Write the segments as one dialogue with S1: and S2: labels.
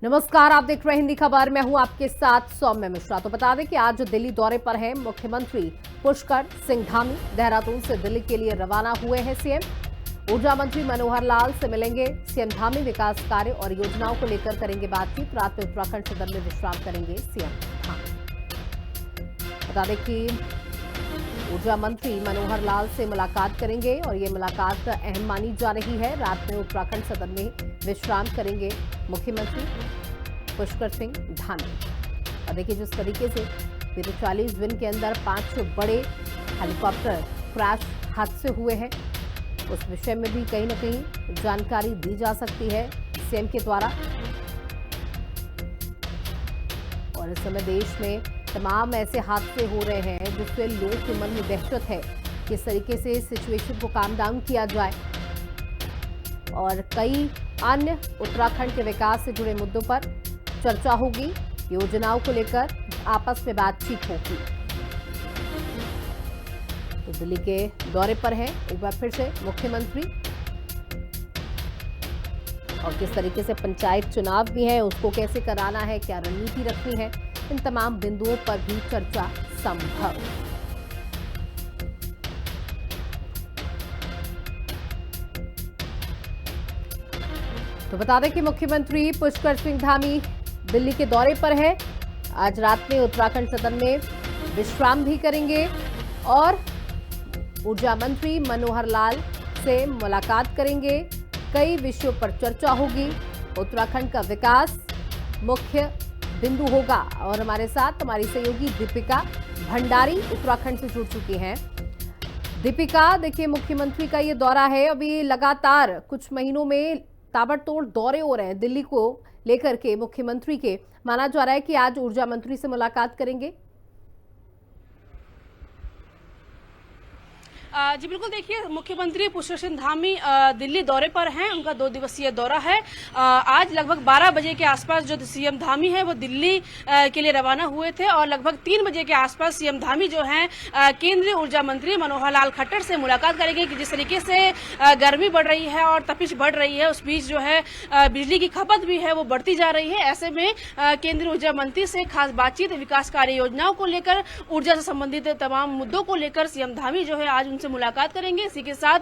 S1: नमस्कार, आप देख रहे हैं हिंदी खबर। मैं हूं आपके साथ सौम्य मिश्रा। तो बता दें कि आज दिल्ली दौरे पर हैं मुख्यमंत्री पुष्कर सिंह धामी। देहरादून से दिल्ली के लिए रवाना हुए हैं सीएम। ऊर्जा मंत्री मनोहर लाल से मिलेंगे सीएम धामी। विकास कार्य और योजनाओं को लेकर करेंगे बातचीत। रात में उत्तराखंड सदन में विश्राम करेंगे सीएम धामी। बता दें कि ऊर्जा मंत्री मनोहर लाल से मुलाकात करेंगे और ये मुलाकात अहम मानी जा रही है। रात में उत्तराखंड सदन में विश्राम करेंगे मुख्यमंत्री पुष्कर सिंह धामी। और देखिए, जिस तरीके से बीते 40 दिन के अंदर 5 बड़े हेलीकॉप्टर क्रैश हादसे हुए हैं, उस विषय में भी कहीं न कहीं जानकारी दी जा सकती है सीएम के द्वारा। और इस समय देश में तमाम ऐसे हादसे हो रहे हैं जिससे लोगों के मन में दहशत है। किस तरीके से सिचुएशन को काम डाउन किया जाए और कई अन्य उत्तराखंड के विकास से जुड़े मुद्दों पर चर्चा होगी। योजनाओं को लेकर आपस में बातचीत होगी। तो दिल्ली के दौरे पर हैं एक बार फिर से मुख्यमंत्री। और किस तरीके से पंचायत चुनाव भी है, उसको कैसे कराना है, क्या रणनीति रखनी है, इन तमाम बिंदुओं पर भी चर्चा संभव। तो बता दें कि मुख्यमंत्री पुष्कर सिंह धामी दिल्ली के दौरे पर है। आज रात में उत्तराखंड सदन में विश्राम भी करेंगे और ऊर्जा मंत्री मनोहर लाल से मुलाकात करेंगे। कई विषयों पर चर्चा होगी। उत्तराखंड का विकास मुख्य बिंदु होगा। और हमारे साथ हमारी सहयोगी दीपिका भंडारी उत्तराखंड से जुड़ चुकी हैं। दीपिका, देखिए, मुख्यमंत्री का ये दौरा है। अभी लगातार कुछ महीनों में ताबड़तोड़ दौरे हो रहे हैं दिल्ली को लेकर के मुख्यमंत्री के। माना जा रहा है कि आज ऊर्जा मंत्री से मुलाकात करेंगे।
S2: जी बिल्कुल, देखिए, मुख्यमंत्री पुष्कर सिंह धामी दिल्ली दौरे पर हैं। उनका 2 दिवसीय दौरा है। आज लगभग 12 बजे के आसपास जो सीएम धामी है वो दिल्ली के लिए रवाना हुए थे और लगभग 3 बजे के आसपास सीएम धामी जो हैं केंद्रीय ऊर्जा मंत्री मनोहर लाल खट्टर से मुलाकात करेंगे कि जिस तरीके से गर्मी बढ़ रही है और तपिश बढ़ रही है, उस बीच जो है बिजली की खपत भी है वो बढ़ती जा रही है। ऐसे में केंद्रीय ऊर्जा मंत्री से खास बातचीत, विकास कार्य योजनाओं को लेकर, ऊर्जा से संबंधित तमाम मुद्दों को लेकर सीएम धामी जो है आज उनसे मुलाकात करेंगे। इसी के साथ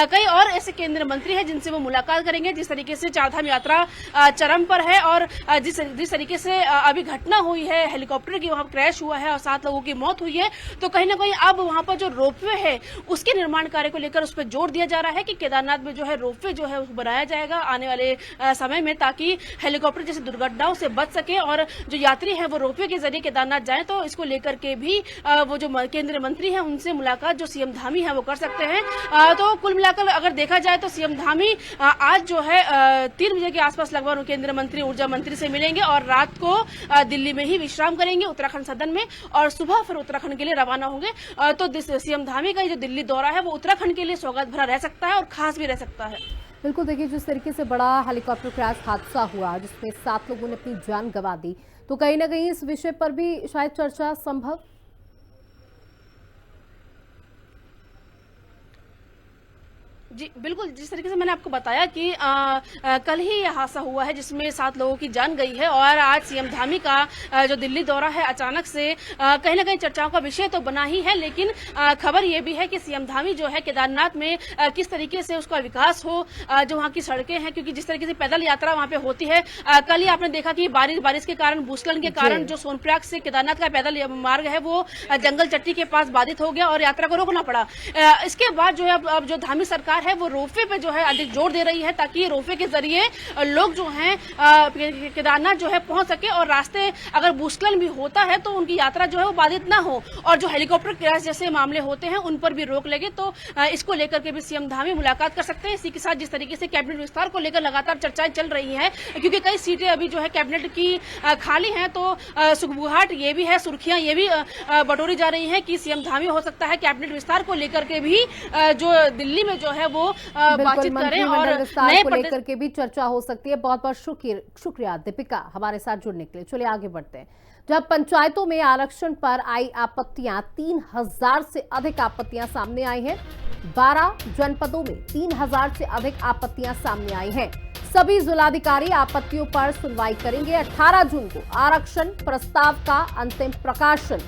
S2: कई और ऐसे केंद्रीय मंत्री हैं जिनसे वो मुलाकात करेंगे। जिस तरीके से चारधाम यात्रा चरम पर है और जिस तरीके से अभी घटना हुई है, हेलीकॉप्टर की वहां क्रैश हुआ है और 7 लोगों की मौत हुई है, तो कहीं ना कहीं अब वहां पर जो रोपवे है उसके निर्माण कार्य को लेकर उस पर जोर दिया जा रहा है कि केदारनाथ में जो है रोपवे जो है उसको बनाया जाएगा आने वाले समय में, ताकि हेलीकॉप्टर जैसी दुर्घटनाओं से बच सके और जो यात्री है वो रोपवे के जरिए केदारनाथ जाए। तो इसको लेकर के भी वो जो केंद्रीय मंत्री है उनसे मुलाकात जो सीएम धामी है वो कर सकते हैं। तो कुल मिलाकर अगर देखा जाए तो सीएम धामी आज जो है 3 बजे के आसपास लगभग केंद्रीय मंत्री ऊर्जा मंत्री से मिलेंगे और रात को दिल्ली में ही विश्राम करेंगे उत्तराखंड सदन में और सुबह फिर उत्तराखंड के लिए रवाना होंगे। तो सीएम धामी का जो दिल्ली दौरा है वो उत्तराखंड के लिए स्वागत भरा रह सकता है और खास भी रह सकता है।
S1: बिल्कुल, देखिए, जिस तरीके से बड़ा हेलीकॉप्टर क्रैश हादसा हुआ जिसमें 7 लोगों ने अपनी जान गंवा दी, तो कहीं ना कहीं इस विषय पर भी शायद चर्चा संभव।
S2: जी बिल्कुल, जिस तरीके से मैंने आपको बताया कि कल ही यह हादसा हुआ है जिसमें 7 लोगों की जान गई है और आज सीएम धामी का जो दिल्ली दौरा है अचानक से कहीं ना कहीं चर्चाओं का विषय तो बना ही है। लेकिन खबर यह भी है कि सीएम धामी जो है केदारनाथ में किस तरीके से उसका विकास हो, जो वहाँ की सड़कें हैं, क्योंकि जिस तरीके से पैदल यात्रा वहाँ पे होती है, कल ही आपने देखा कि बारिश के कारण, भूस्खलन के कारण जो सोनप्रयाग से केदारनाथ का पैदल मार्ग है वो जंगल चट्टी के पास बाधित हो गया और यात्रा को रोकना पड़ा। इसके बाद जो है अब जो धामी सरकार है वो रोपवे पे जो है अधिक जोर दे रही है ताकि रोपवे के जरिए लोग जो हैं केदारनाथ जो है पहुंच सके और रास्ते अगर भूस्खलन भी होता है तो उनकी यात्रा जो है वो बाधित ना हो और जो हेलीकॉप्टर क्रैश जैसे मामले होते हैं उन पर भी रोक लगे। तो इसको लेकर के भी सीएम धामी मुलाकात कर सकते हैं। इसी के साथ जिस तरीके से कैबिनेट विस्तार को लेकर लगातार चर्चाएं चल रही हैं, क्योंकि कई सीटें अभी जो है कैबिनेट की खाली हैं, तो सुखबुहाट ये भी है, सुर्खियां ये भी बटोरी जा रही है कि सीएम धामी हो सकता है कैबिनेट विस्तार को लेकर के भी जो दिल्ली में जो है वो बातचीत करें और नए
S1: को लेकर के भी चर्चा हो सकती है। बहुत बहुत शुक्रिया दीपिका हमारे साथ जुड़ने के लिए। चलिए आगे बढ़ते हैं। जब पंचायतों में आरक्षण पर आई आपत्तियां, 3000 से अधिक आपत्तियां सामने आई हैं। 12 जनपदों में 3000 से अधिक आपत्तियां सामने आई हैं। सभी जिलाधिकारी आपत्तियों पर सुनवाई करेंगे। 18 जून को आरक्षण प्रस्ताव का अंतिम प्रकाशन।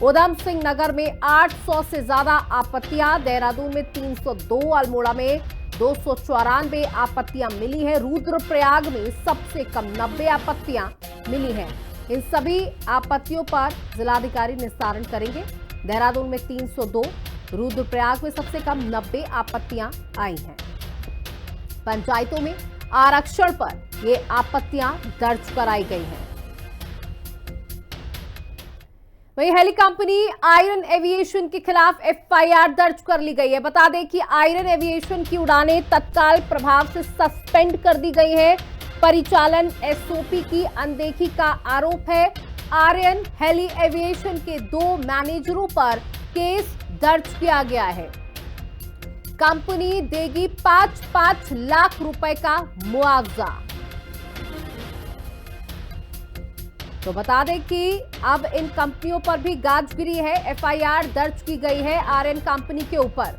S1: उधम सिंह नगर में 800 से ज्यादा आपत्तियां, देहरादून में 302, अल्मोड़ा में 294 आपत्तियां मिली है। रुद्रप्रयाग में सबसे कम 90 आपत्तियां मिली हैं। इन सभी आपत्तियों पर जिलाधिकारी निस्तारण करेंगे। देहरादून में 302, रुद्रप्रयाग में सबसे कम 90 आपत्तियां आई हैं। पंचायतों में आरक्षण पर ये आपत्तियां दर्ज कराई गई हैं। वहीं हेली कंपनी आयरन एविएशन के खिलाफ एफआईआर दर्ज कर ली गई है। बता दें कि आयरन एविएशन की उड़ानें तत्काल प्रभाव से सस्पेंड कर दी गई है। परिचालन एसओपी की अनदेखी का आरोप है। आर्यन हेली एविएशन के 2 मैनेजरों पर केस दर्ज किया गया है। कंपनी देगी 5-5 लाख रुपए का मुआवजा। तो बता दें कि अब इन कंपनियों पर भी गाज गिरी है। एफआईआर दर्ज की गई है आर्यन कंपनी के ऊपर।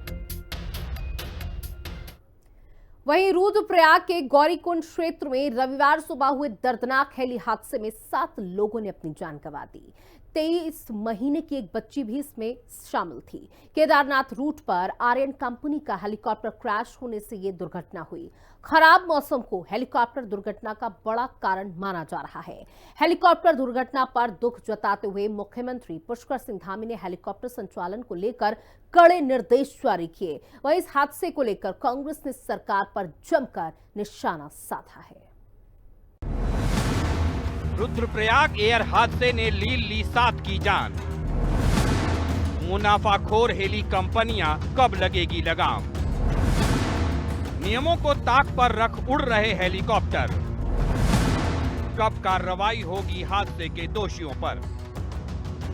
S1: वहीं रुद्रप्रयाग के गौरीकुंड क्षेत्र में रविवार सुबह हुए दर्दनाक हेली हादसे में 7 लोगों ने अपनी जान गंवा दी। 23 महीने की एक बच्ची भी इसमें शामिल थी। केदारनाथ रूट पर आर्यन कंपनी का हेलीकॉप्टर क्रैश होने से यह दुर्घटना हुई। खराब मौसम को हेलीकॉप्टर दुर्घटना का बड़ा कारण माना जा रहा है। हेलीकॉप्टर दुर्घटना पर दुख जताते हुए मुख्यमंत्री पुष्कर सिंह धामी ने हेलीकॉप्टर संचालन को लेकर कड़े निर्देश जारी किए। वहीं इस हादसे को लेकर कांग्रेस ने सरकार पर जमकर निशाना साधा है।
S3: रुद्रप्रयाग एयर हादसे ने ली 7 की जान। मुनाफाखोर हेली कंपनियां कब लगेगी लगाम? नियमों को ताक पर रख उड़ रहे हेलीकॉप्टर, कब कार्रवाई होगी हादसे के दोषियों पर?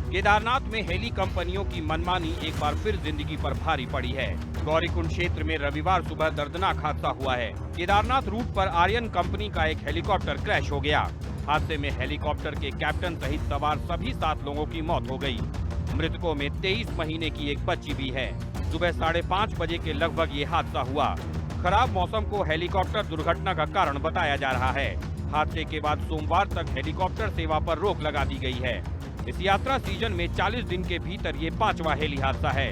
S3: केदारनाथ में हेली कंपनियों की मनमानी एक बार फिर जिंदगी पर भारी पड़ी है। गौरीकुंड क्षेत्र में रविवार सुबह दर्दनाक हादसा हुआ है। केदारनाथ रूट पर आर्यन कंपनी का एक हेलीकॉप्टर क्रैश हो गया। हादसे में हेलीकॉप्टर के कैप्टन सहित सवार सभी 7 लोगों की मौत हो गई। मृतकों में 23 महीने की एक बच्ची भी है। सुबह 5:30 बजे के लगभग ये हादसा हुआ। खराब मौसम को हेलीकॉप्टर दुर्घटना का कारण बताया जा रहा है। हादसे के बाद सोमवार तक हेलीकॉप्टर सेवा पर रोक लगा दी गई है। इस यात्रा सीजन में 40 दिन के भीतर ये 5वां हेली हादसा है।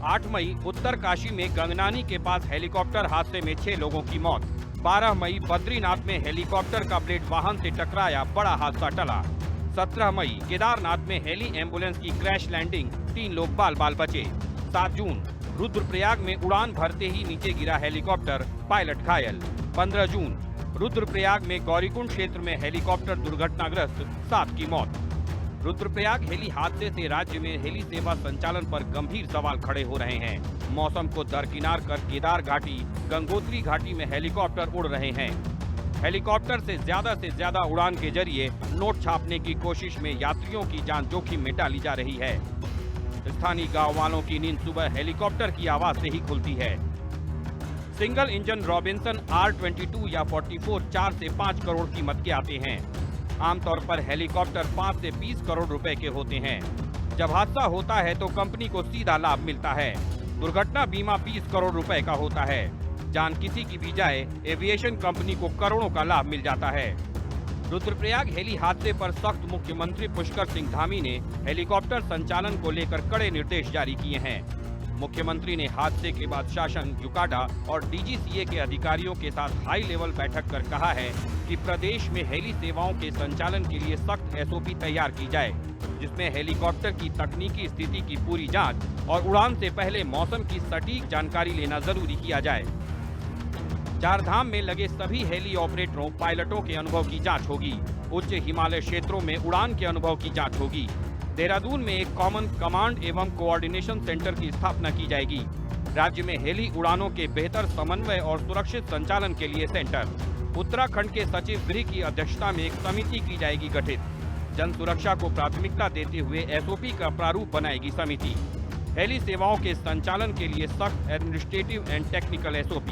S3: 8 मई उत्तरकाशी में गंगनानी के पास हेलीकॉप्टर हादसे में 6 लोगों की मौत। 12 मई बद्रीनाथ में हेलीकॉप्टर का ब्लेड वाहन से टकराया, बड़ा हादसा टला। 17 मई केदारनाथ में हेली एम्बुलेंस की क्रैश लैंडिंग, 3 लोग बाल बाल बचे। 7 जून रुद्रप्रयाग में उड़ान भरते ही नीचे गिरा हेलीकॉप्टर, पायलट घायल। 15 जून रुद्रप्रयाग में गौरीकुंड क्षेत्र में हेलीकॉप्टर दुर्घटनाग्रस्त, 7 की मौत। रुद्रप्रयाग हेली हादसे से राज्य में हेली सेवा संचालन पर गंभीर सवाल खड़े हो रहे हैं। मौसम को दरकिनार कर केदार घाटी, गंगोत्री घाटी में हेलीकॉप्टर उड़ रहे हैं। हेलीकॉप्टर से ज्यादा उड़ान के जरिए नोट छापने की कोशिश में यात्रियों की जान जोखिम में डाली जा रही है। स्थानीय गांव वालों की नींद सुबह हेलीकॉप्टर की आवाज से ही खुलती है। सिंगल इंजन रॉबिन्सन R-22 या 44 4 से 5 करोड़ कीमत के आते हैं। आमतौर पर हेलीकॉप्टर 5 से 20 करोड़ रुपए के होते हैं। जब हादसा होता है तो कंपनी को सीधा लाभ मिलता है। दुर्घटना बीमा 20 करोड़ रुपए का होता है। जान किसी की भी जाए, एविएशन कंपनी को करोड़ों का लाभ मिल जाता है। रुद्रप्रयाग हेली हादसे पर सख्त मुख्यमंत्री पुष्कर सिंह धामी ने हेलीकॉप्टर संचालन को लेकर कड़े निर्देश जारी किए हैं। मुख्यमंत्री ने हादसे के बाद शासन, यूकाडा और DGCA के अधिकारियों के साथ हाई लेवल बैठक कर कहा है कि प्रदेश में हेली सेवाओं के संचालन के लिए सख्त SOP तैयार की जाए, जिसमें हेलीकॉप्टर की तकनीकी स्थिति की पूरी जांच और उड़ान से पहले मौसम की सटीक जानकारी लेना जरूरी किया जाए। 4 धाम में लगे सभी हेली ऑपरेटरों, पायलटों के अनुभव की जाँच होगी। उच्च हिमालय क्षेत्रों में उड़ान के अनुभव की जाँच होगी। देहरादून में एक कॉमन कमांड एवं कोऑर्डिनेशन सेंटर की स्थापना की जाएगी। राज्य में हेली उड़ानों के बेहतर समन्वय और सुरक्षित संचालन के लिए सेंटर। उत्तराखंड के सचिव गृह की अध्यक्षता में एक समिति की जाएगी गठित। जन सुरक्षा को प्राथमिकता देते हुए SOP का प्रारूप बनाएगी समिति। हेली सेवाओं के संचालन के लिए सख्त एडमिनिस्ट्रेटिव एंड टेक्निकल SOP।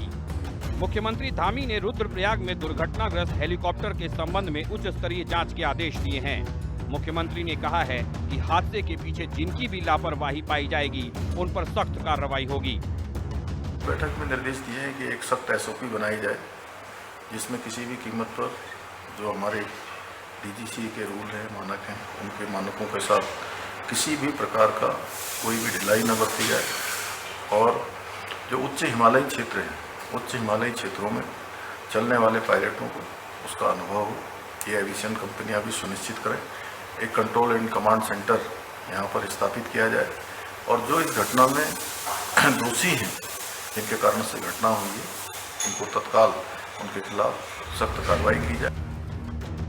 S3: मुख्यमंत्री धामी ने रुद्रप्रयाग में दुर्घटनाग्रस्त हेलीकॉप्टर के संबंध में उच्च स्तरीय जाँच के आदेश दिए हैं। मुख्यमंत्री ने कहा है कि हादसे के पीछे जिनकी भी लापरवाही पाई जाएगी, उन पर सख्त कार्रवाई होगी।
S4: बैठक में निर्देश दिए हैं कि एक सख्त SOP बनाई जाए जिसमें किसी भी कीमत पर जो हमारे डीजीसीए के रूल हैं, मानक हैं, उनके मानकों के साथ किसी भी प्रकार का कोई भी ढिलाई न बरती जाए और जो उच्च हिमालयी क्षेत्र हैं, उच्च हिमालयी क्षेत्रों में चलने वाले पायलटों को उसका अनुभव हो, ये एविएशन कंपनियां भी सुनिश्चित करें। एक कंट्रोल एंड कमांड सेंटर यहाँ पर स्थापित किया जाए और जो इस घटना में दोषी हैं, जिनके कारण से घटना हुई है, उनको तत्काल उनके खिलाफ सख्त कार्रवाई की जाए।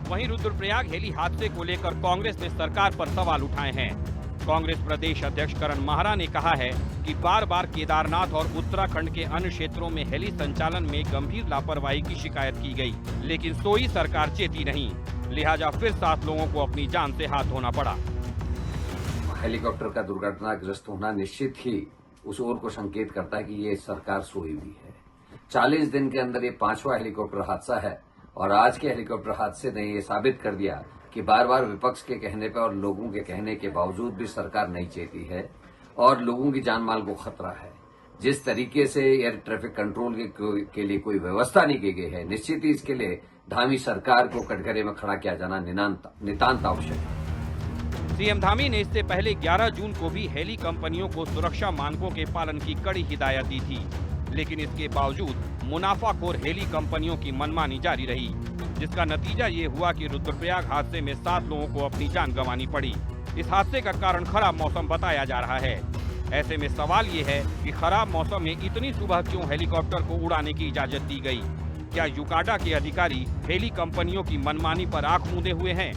S3: वहीं रुद्रप्रयाग हेली हादसे को लेकर कांग्रेस ने सरकार पर सवाल उठाए हैं। कांग्रेस प्रदेश अध्यक्ष करण माहरा ने कहा है कि बार बार केदारनाथ और उत्तराखंड के अन्य क्षेत्रों में हेली संचालन में गंभीर लापरवाही की शिकायत की गई, लेकिन सोई सरकार चेती नहीं, लिहाजा फिर 7 लोगों को अपनी जान से हाथ धोना पड़ा।
S5: हेलीकॉप्टर का दुर्घटनाग्रस्त होना निश्चित ही उस ओर को संकेत करता है कि ये सरकार सोई हुई है। 40 दिन के अंदर ये 5वां हेलीकॉप्टर हादसा है और आज के हेलीकॉप्टर हादसे ने ये साबित कर दिया कि बार बार विपक्ष के कहने पर और लोगों के कहने के बावजूद भी सरकार नहीं चेती है और लोगों की जान माल को खतरा है। जिस तरीके से एयर ट्रैफिक कंट्रोल के लिए कोई व्यवस्था नहीं की गई है, निश्चित ही इसके लिए धामी सरकार को कटघरे में खड़ा किया जाना नितांत आवश्यक है।
S3: सीएम धामी ने इससे पहले 11 जून को भी हेली कंपनियों को सुरक्षा मानकों के पालन की कड़ी हिदायत दी थी, लेकिन इसके बावजूद मुनाफाखोर हेली कंपनियों की मनमानी जारी रही, जिसका नतीजा ये हुआ कि रुद्रप्रयाग हादसे में 7 लोगों को अपनी जान गंवानी पड़ी। इस हादसे का कारण खराब मौसम बताया जा रहा है। ऐसे में सवाल ये है कि खराब मौसम में इतनी सुबह क्यों हेलीकॉप्टर को उड़ाने की इजाजत दी गई? क्या यूकाडा के अधिकारी हेली कंपनियों की मनमानी पर आंख मूंदे हुए हैं?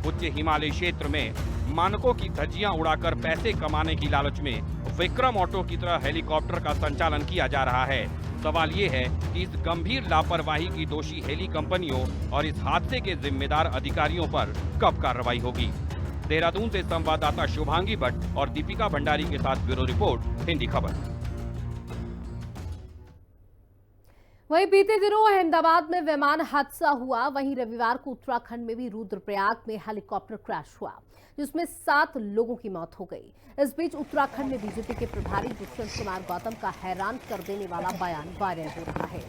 S3: उच्च हिमालय क्षेत्र में मानकों की धज्जियां उड़ाकर पैसे कमाने की लालच में विक्रम ऑटो की तरह हेलीकॉप्टर का संचालन किया जा रहा है। सवाल ये है कि इस गंभीर लापरवाही की दोषी हेली कंपनियों और इस हादसे के जिम्मेदार अधिकारियों पर कब कार्रवाई होगी? देहरादून से संवाददाता शुभांगी भट्ट और दीपिका भंडारी के साथ ब्यूरो रिपोर्ट, हिंदी खबर।
S1: वहीं बीते दिनों अहमदाबाद में विमान हादसा हुआ, वहीं रविवार को उत्तराखंड में भी रुद्रप्रयाग में हेलीकॉप्टर क्रैश हुआ, जिसमें 7 लोगों की मौत हो गई। इस बीच उत्तराखंड में बीजेपी के प्रभारी दुष्यंत कुमार गौतम का हैरान कर देने वाला बयान वायरल हो रहा है।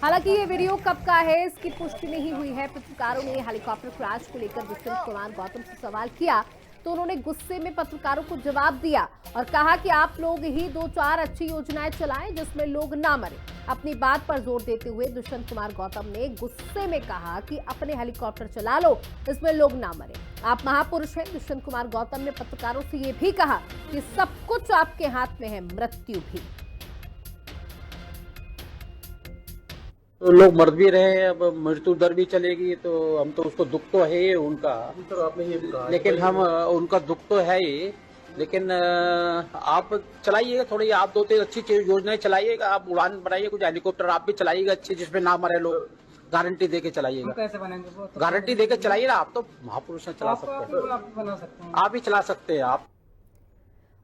S1: हालांकि ये वीडियो कब का है, इसकी पुष्टि नहीं हुई है। पत्रकारों ने हेलीकॉप्टर क्रैश को लेकर दुष्यंत कुमार गौतम से सवाल किया तो उन्होंने गुस्से में पत्रकारों को जवाब दिया और कहा कि आप लोग ही 2-4 अच्छी योजनाएं चलाएं जिसमें लोग ना मरे। अपनी बात पर जोर देते हुए दुष्यंत कुमार गौतम ने गुस्से में कहा कि अपने हेलीकॉप्टर चला लो, इसमें लोग ना मरे। आप महापुरुष हैं। दुष्यंत कुमार गौतम ने पत्रकारों से ये भी कहा कि सब कुछ आपके हाथ में है, मृत्यु भी।
S6: तो लोग मर भी रहे हैं, अब मृत्यु दर भी चलेगी, तो हम तो उसको दुख तो है ही उनका, आपने ये भी कहा, लेकिन हम उनका दुख तो है ही, लेकिन आप चलाइएगा थोड़ी, आप 2-3 अच्छी योजनाएं चलाइएगा, आप उड़ान बनाइए, कुछ हेलीकॉप्टर आप भी चलाइएगा अच्छी, जिसमें ना मरे लोग, गारंटी देके चलाइएगा।
S7: कैसे बनेंगे?
S6: गारंटी देके चलाइए ना, आप तो महापुरुष हैं, चला सकते हैं, आप भी चला सकते हैं। आप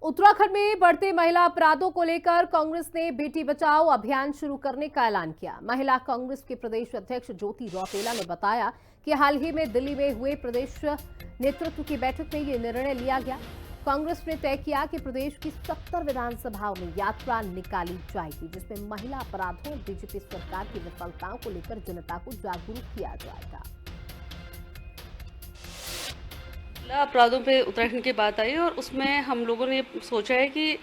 S1: उत्तराखंड में बढ़ते महिला अपराधों को लेकर कांग्रेस ने बेटी बचाओ अभियान शुरू करने का ऐलान किया। महिला कांग्रेस के प्रदेश अध्यक्ष ज्योति रौतेला ने बताया कि हाल ही में दिल्ली में हुए प्रदेश नेतृत्व की बैठक में ये निर्णय लिया गया। कांग्रेस ने तय किया कि प्रदेश की 70 विधानसभाओं में यात्रा निकाली जाएगी, जिसमें महिला अपराधों और बीजेपी सरकार की विफलताओं को लेकर जनता को जागरूक किया जाएगा।
S2: अपराधों पे उत्तराखंड की बात आई और उसमें हम लोगों ने सोचा है कि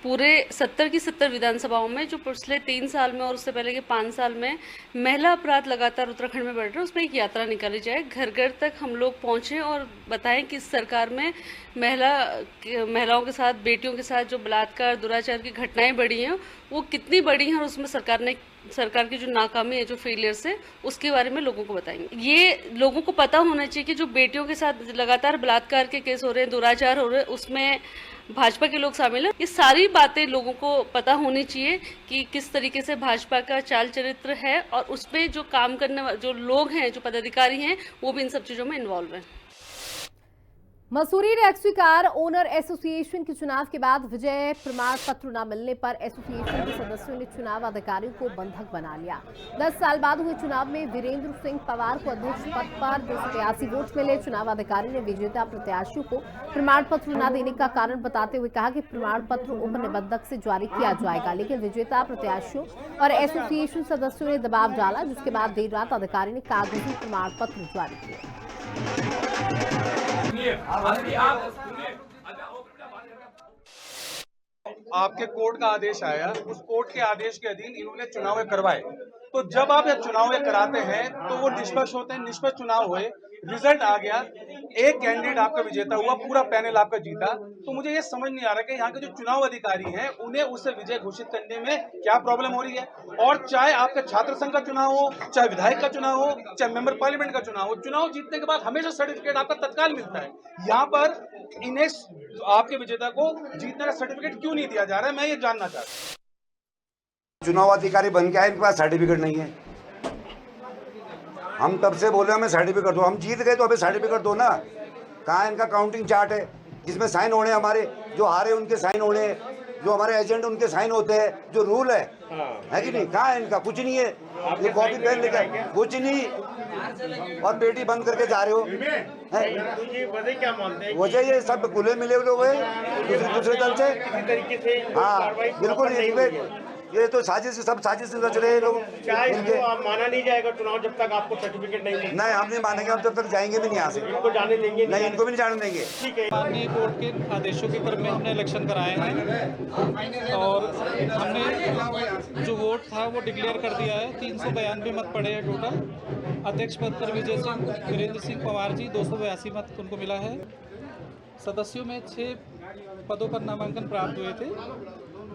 S2: पूरे 70 की 70 विधानसभाओं में जो पिछले 3 साल में और उससे पहले के 5 साल में महिला अपराध लगातार उत्तराखंड में बढ़ रहे हैं, उसमें एक यात्रा निकाली जाए, घर घर तक हम लोग पहुंचे और बताएं कि इस सरकार में महिलाओं के साथ, बेटियों के साथ जो बलात्कार, दुराचार की घटनाएं बढ़ी हैं वो कितनी बड़ी हैं और उसमें सरकार की जो नाकामी है, जो फेलियर्स है, उसके बारे में लोगों को बताएंगे। ये लोगों को पता होना चाहिए कि जो बेटियों के साथ लगातार बलात्कार के केस हो रहे हैं, दुराचार हो रहे हैं, उसमें भाजपा के लोग शामिल हैं। ये सारी बातें लोगों को पता होनी चाहिए कि किस तरीके से भाजपा का चाल चरित्र है और उसमें जो काम करने वाले जो लोग हैं, जो पदाधिकारी हैं, वो भी इन सब चीजों में इन्वॉल्व हैं।
S1: Mussoorie taxi car owner association के चुनाव के बाद विजय प्रमाण पत्र न मिलने पर एसोसिएशन के सदस्यों ने चुनाव अधिकारियों को बंधक बना लिया। 10 साल बाद हुए चुनाव में वीरेंद्र सिंह पवार को अध्यक्ष पद पर 282 वोट मिले। चुनाव अधिकारी ने विजेता प्रत्याशियों को प्रमाण पत्र न देने का कारण बताते हुए कहा कि प्रमाण पत्र उप निबंधक से जारी किया जाएगा, लेकिन विजेता प्रत्याशियों और एसोसिएशन सदस्यों ने दबाव डाला, जिसके बाद देर रात अधिकारी ने कागजी प्रमाण पत्र जारी किए।
S7: आपके कोर्ट का आदेश आया, उस कोर्ट के आदेश के अधीन इन्होंने चुनाव करवाए। तो जब आप ये चुनाव कराते हैं तो वो निष्पक्ष होते हैं। निष्पक्ष चुनाव हुए, रिजल्ट आ गया, एक कैंडिडेट आपका विजेता हुआ, पूरा पैनल आपका जीता। तो मुझे ये समझ नहीं आ रहा कि यहाँ के जो चुनाव अधिकारी हैं उन्हें उससे विजय घोषित करने में क्या प्रॉब्लम हो रही है। और चाहे आपका छात्र संघ का चुनाव हो, चाहे विधायक का चुनाव हो, चाहे मेंबर पार्लियामेंट का चुनाव हो, चुनाव जीतने के बाद हमेशा सर्टिफिकेट आपका तत्काल मिलता है। यहाँ पर इन्हें आपके विजेता को जीतने का सर्टिफिकेट क्यों नहीं दिया जा रहा है, मैं ये जानना चाहता हूँ।
S8: चुनाव अधिकारी बन के आए, इनके पास सर्टिफिकेट नहीं है। हम तब से बोल रहे हैं हमें सर्टिफिकेट दो, हम जीत गए तो हमें सर्टिफिकेट दो ना। कहाँ इनका काउंटिंग चार्ट है जिसमें साइन होने, हमारे जो हारे उनके साइन होने, जो हमारे एजेंट उनके साइन होते हैं, जो रूल है कि नहीं? कहाँ है इनका? कुछ नहीं है। ये कॉपी पेन लेकर कुछ नहीं, और पेटी बंद करके जा रहे हो। वजह ये सब खुले मिले हुए दूसरे दल से। हाँ बिल्कुल, ये तो साजिश, सब साजिश रच रहे हैं लोग।
S9: आप माना नहीं जाएगा चुनाव जब तक आपको सर्टिफिकेट नहीं मिलेगा।
S8: नहीं, हम नहीं मानेंगे, हम जब तक जाएंगे भी नहीं यहाँ से।
S9: इनको जाने देंगे
S8: नहीं, इनको भी नहीं जाने देंगे।
S9: ठीक है।
S10: माननीय कोर्ट के आदेशों के क्रम में हमने इलेक्शन कराए हैं और हमने जो वोट था वो डिक्लेयर कर दिया है। 392 मत पड़े हैं टोटल। अध्यक्ष पद पर विजय सिंह वीरेंद्र सिंह पवार जी 282 मत उनको मिला है। सदस्यों में 6 पदों पर नामांकन प्राप्त हुए थे,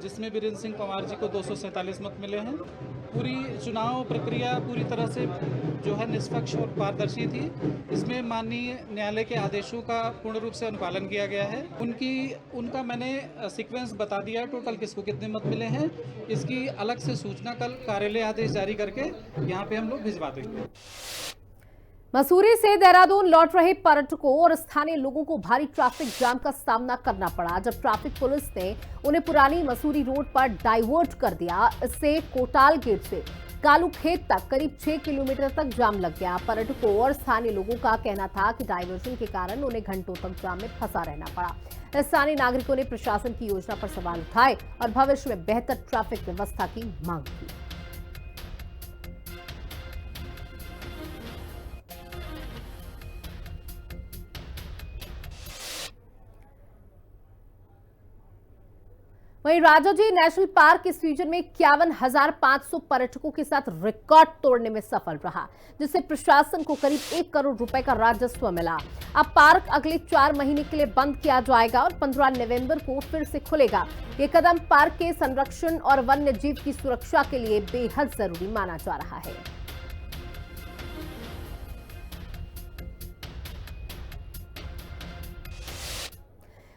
S10: जिसमें वीरेंद्र सिंह पवार जी को 247 मत मिले हैं। पूरी चुनाव प्रक्रिया पूरी तरह से जो है निष्पक्ष और पारदर्शी थी। इसमें माननीय न्यायालय के आदेशों का पूर्ण रूप से अनुपालन किया गया है। उनका मैंने सीक्वेंस बता दिया, टोटल किसको कितने मत मिले हैं। इसकी अलग से सूचना कल कार्यालय आदेश जारी करके यहाँ पे हम लोग भिजवा देंगे।
S1: मसूरी से देहरादून लौट रहे पर्यटकों और स्थानीय लोगों को भारी ट्रैफिक जाम का सामना करना पड़ा, जब ट्रैफिक पुलिस ने उन्हें पुरानी मसूरी रोड पर डाइवर्ट कर दिया। इससे कोटाल गेट से कालू खेत तक करीब 6 किलोमीटर तक जाम लग गया। पर्यटकों और स्थानीय लोगों का कहना था कि डाइवर्जन के कारण उन्हें घंटों तक जाम में फंसा रहना पड़ा। स्थानीय नागरिकों ने प्रशासन की योजना पर सवाल उठाए और भविष्य में बेहतर ट्रैफिक व्यवस्था की मांग की। वहीं राजाजी नेशनल पार्क इस सीजन में 51,500 पर्यटकों के साथ रिकॉर्ड तोड़ने में सफल रहा, जिससे प्रशासन को करीब 1 करोड़ रुपए का राजस्व मिला। अब पार्क अगले 4 महीने के लिए बंद किया जाएगा और 15 नवंबर को फिर से खुलेगा। ये कदम पार्क के संरक्षण और वन्य जीव की सुरक्षा के लिए बेहद जरूरी माना जा रहा है।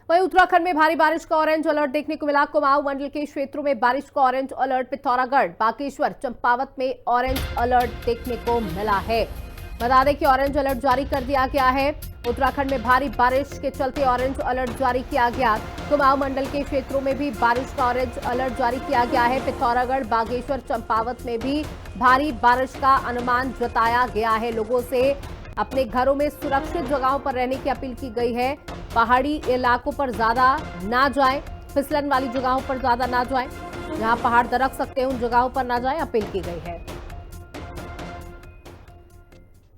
S1: वहीं उत्तराखंड में भारी बारिश का ऑरेंज अलर्ट देखने को मिला। कुमाऊं मंडल के क्षेत्रों में बारिश का ऑरेंज अलर्ट, पिथौरागढ़, बागेश्वर, चंपावत में ऑरेंज अलर्ट देखने को मिला है। बता दें कि ऑरेंज अलर्ट जारी कर दिया गया है। उत्तराखंड में भारी बारिश के चलते ऑरेंज अलर्ट जारी किया गया। कुमाऊं मंडल के क्षेत्रों में भी बारिश का ऑरेंज अलर्ट जारी किया गया है। पिथौरागढ़, बागेश्वर, चंपावत में भी भारी बारिश का अनुमान जताया गया है। लोगों से अपने घरों में सुरक्षित जगहों पर रहने की अपील की गई है। पहाड़ी इलाकों पर ज्यादा ना जाएं, फिसलन वाली जगहों पर ज्यादा ना जाएं, जहां पहाड़ दरक सकते हैं उन जगहों पर ना जाएं, अपील की गई है।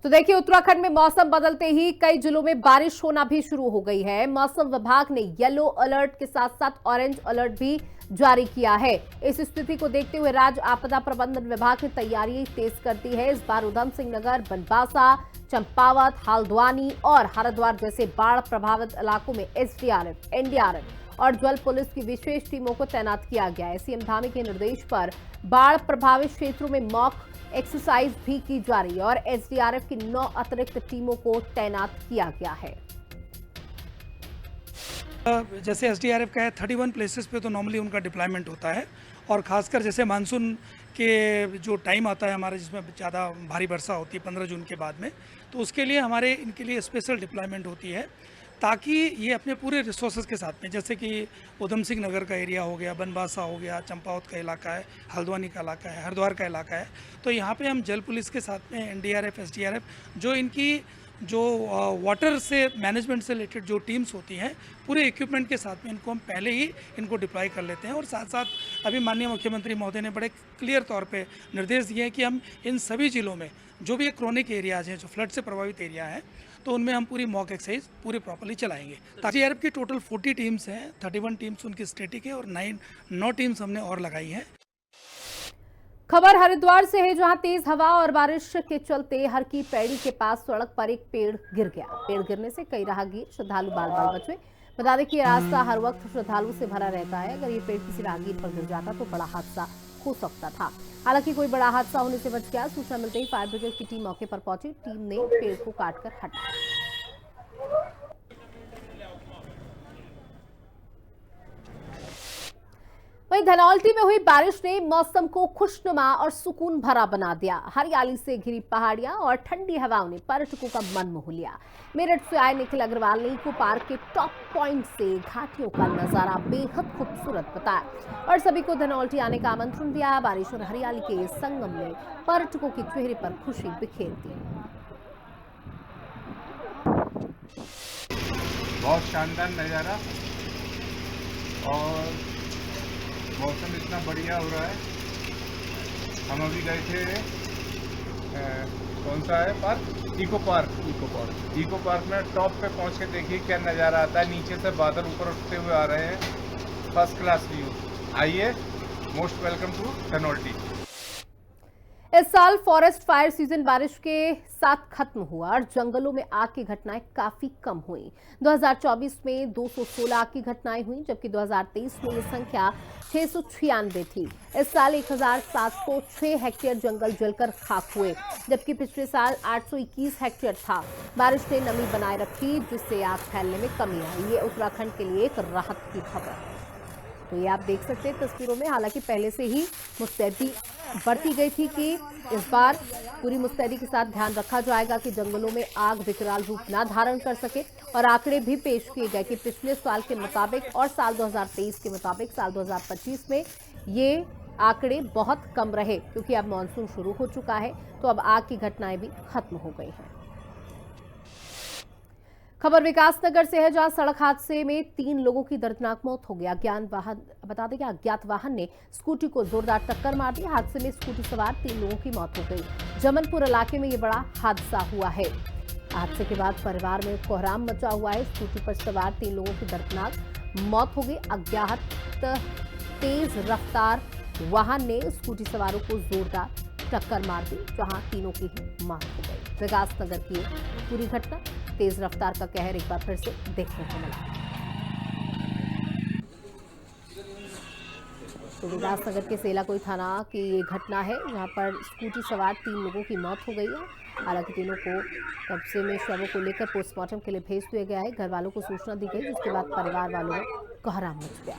S1: तो देखिए, उत्तराखंड में मौसम बदलते ही कई जिलों में बारिश होना भी शुरू हो गई है। मौसम विभाग ने येलो अलर्ट के साथ साथ ऑरेंज अलर्ट भी जारी किया है। इस स्थिति को देखते हुए राज्य आपदा प्रबंधन विभाग ने तैयारी तेज कर दी है। इस बार उधम सिंह नगर, बनबासा, चंपावत, हल्द्वानी और हरिद्वार जैसे बाढ़ प्रभावित इलाकों में एसडीआरएफ, एनडीआरएफ और जल पुलिस की विशेष टीमों को तैनात किया गया है। सीएम धामी के निर्देश पर बाढ़ प्रभावित क्षेत्रों में मॉक एक्सरसाइज भी की जा रही है और एसडीआरएफ की 9 अतिरिक्त टीमों को तैनात किया गया है।
S11: जैसे एसडीआरएफ का है 31 प्लेसेस पे तो नॉर्मली उनका डिप्लॉयमेंट होता है, और खासकर जैसे मानसून के जो टाइम आता है हमारे, जिसमें ज़्यादा भारी वर्षा होती है 15 जून के बाद में, तो उसके लिए हमारे इनके लिए स्पेशल डिप्लॉयमेंट होती है ताकि ये अपने पूरे रिसोर्सेज के साथ में, जैसे कि उधम सिंह नगर का एरिया हो गया, बनबासा हो गया, चंपावत का इलाका है, हल्द्वानी का इलाका है, हरिद्वार का इलाका है, तो यहाँ पे हम जल पुलिस के साथ में NDRF, SDRF जो इनकी जो वाटर से मैनेजमेंट से रिलेटेड जो टीम्स होती हैं, पूरे इक्विपमेंट के साथ में इनको हम पहले ही इनको डिप्लॉय कर लेते हैं। और साथ साथ अभी माननीय मुख्यमंत्री महोदय ने बड़े क्लियर तौर पे निर्देश दिए हैं कि हम इन सभी जिलों में जो भी क्रोनिक एरियाज हैं, जो फ्लड से प्रभावित एरिया हैं, तो उनमें हम पूरी मॉक एक्सरसाइज पूरी प्रॉपर्ली चलाएंगे। SDRF की टोटल 40 टीम्स हैं, 31 टीम्स उनकी स्टेटिक है और 9 टीम्स हमने और लगाई हैं।
S1: खबर हरिद्वार से है, जहां तेज हवा और बारिश के चलते हर की पैड़ी के पास सड़क पर एक पेड़ गिर गया। पेड़ गिरने से कई राहगीर श्रद्धालु बाल बाल बचे। बता दें कि ये रास्ता हर वक्त श्रद्धालुओं से भरा रहता है। अगर ये पेड़ किसी राहगीर पर गिर जाता तो बड़ा हादसा हो सकता था। हालांकि कोई बड़ा हादसा होने से बच गया। सूचना मिलते ही फायर ब्रिगेड की टीम मौके पर पहुंची। टीम ने पेड़ को काटकर हटाया। वहीं धनौल्टी में हुई बारिश ने मौसम को खुशनुमा और सुकून भरा बना दिया। हरियाली से घिरी पहाड़ियां और ठंडी हवाओं ने पर्यटकों का मन मोह लिया। मेरठ से आए निखिल अग्रवाल ने इको पार्क के टॉप पॉइंट से घाटियों का नजारा बेहद खूबसूरत बताया और सभी को धनौल्टी आने का आमंत्रण दिया। बारिश और हरियाली के संगम ने पर्यटकों के चेहरे पर खुशी बिखेर दी।
S12: बहुत शानदार नज़ारा और मौसम इतना बढ़िया हो रहा है। हम अभी गए थे कौन सा है पार्क, इको पार्क में टॉप पे पहुंच के देखिए क्या नज़ारा आता है। नीचे से बादल ऊपर उठते हुए आ रहे हैं, फर्स्ट क्लास व्यू। आइए, मोस्ट वेलकम टू धनौल्टी।
S1: इस साल फॉरेस्ट फायर सीजन बारिश के साथ खत्म हुआ और जंगलों में आग की घटनाएं काफी कम हुई। 2024 में 216 आग की घटनाएं हुई, जबकि 2023 में ये संख्या 696 थी। इस साल 1706 हेक्टेयर जंगल जलकर खाक हुए, जबकि पिछले साल 821 हेक्टेयर था। बारिश ने नमी बनाए रखी, जिससे आग फैलने में कमी आई। ये उत्तराखंड के लिए एक राहत की खबर। तो ये आप देख सकते हैं तस्वीरों में। हालांकि पहले से ही मुस्तैदी बढ़ती गई थी कि इस बार पूरी मुस्तैदी के साथ ध्यान रखा जाएगा कि जंगलों में आग विकराल रूप न धारण कर सके। और आंकड़े भी पेश किए गए कि पिछले साल के मुताबिक और साल 2023 के मुताबिक साल 2025 में ये आंकड़े बहुत कम रहे, क्योंकि अब मानसून शुरू हो चुका है, तो अब आग की घटनाएं भी खत्म हो गई हैं। खबर विकासनगर से है, जहां सड़क हादसे में 3 लोगों की दर्दनाक मौत हो गई। बता दें कि अज्ञात वाहन ने स्कूटी को जोरदार टक्कर मार दी। हादसे में स्कूटी सवार 3 लोगों की मौत हो गई। जमनपुर इलाके में ये बड़ा हादसा हुआ है। हादसे के बाद परिवार में कोहराम मचा हुआ है। स्कूटी पर सवार 3 लोगों की दर्दनाक मौत हो गई। अज्ञात तेज रफ्तार वाहन ने स्कूटी सवारों को जोरदार टक्कर मार दी, जहां तीनों की ही मौत हो गई। विकासनगर की पूरी घटना, तेज रफ्तार का कहर एक बार फिर से देखने को मिला। तो विकासनगर के सेलाकोई थाना की ये घटना है, जहां पर स्कूटी सवार 3 लोगों की मौत हो गई है। हालांकि तीनों को कब्जे में शवों को लेकर पोस्टमार्टम के लिए भेज दिया गया है। घर वालों को सूचना दी गई, जिसके बाद परिवार वालों में कोहराम मच गया।